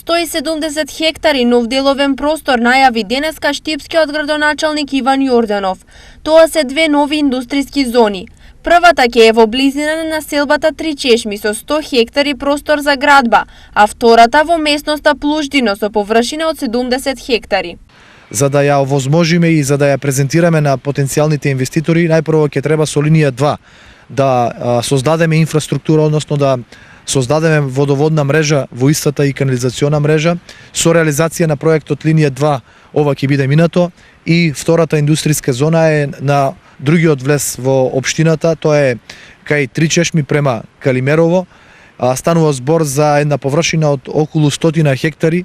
170 хектари нов деловен простор најави денеска штипскиот градоначалник Иван Јорданов. Тоа се две нови индустријски зони. Првата ќе е во близина на населбата Три Чешми со 100 хектари простор за градба, а втората во местноста Плуждино со површина од 70 хектари. За да ја овозможиме и за да ја презентираме на потенцијалните инвеститори, најпрво ќе треба со линија 2 да создадеме инфраструктура, односно да создадеме водоводна мрежа во истата и канализациона мрежа. Со реализација на проектот линија 2 ова ќе биде минато и втората индустријска зона е на другиот влез во општината, тоа е кај Три Чешми према Калимерово. Станува збор за една површина од околу 100 хектари,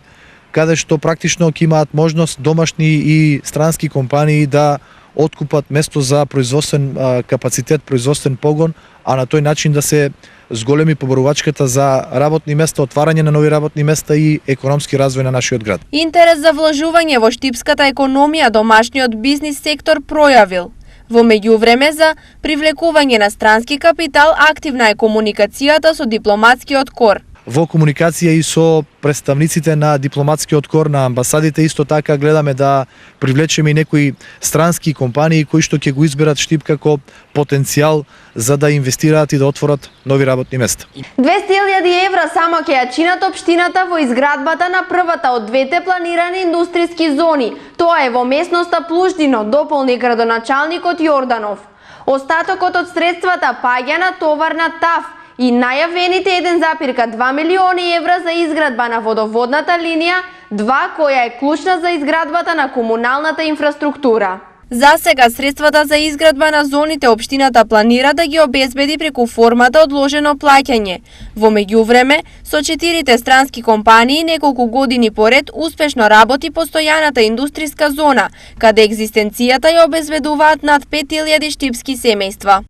каде што практично ќе имаат можност домашни и странски компании да откупат место за производствен капацитет, производствен погон, а на тој начин да се зголеми побарувачката за работни места, отварање на нови работни места и економски развој на нашиот град. Интерес за вложување во штипската економија домашниот бизнис сектор пројавил. Во меѓувреме за привлекување на странски капитал активна е комуникацијата со дипломатскиот кор. Во комуникација и со представниците на дипломатскиот кор на амбасадите исто така гледаме да привлечеме и некои странски компании кои што ќе го изберат Штип како потенцијал за да инвестираат и да отворат нови работни места. 200.000 евра само ќе ја чинат општината во изградбата на првата од двете планирани индустријски зони. Тоа е во местноста Плуждино, дополни градоначалникот Јорданов. Остатокот од средствата паѓа на товарна ТАФ и најавените 1,2 милиони евра за изградба на водоводната линија 2 која е клучна за изградбата на комуналната инфраструктура. За сега средствата за изградба на зоните општината планира да ги обезбеди преку формата одложено плаќање. Во меѓувреме, со 4 странски компании неколку години поред успешно работи постојаната индустријска зона, каде екзистенцијата ја обезбедуваат над 5.000 штипски семејства.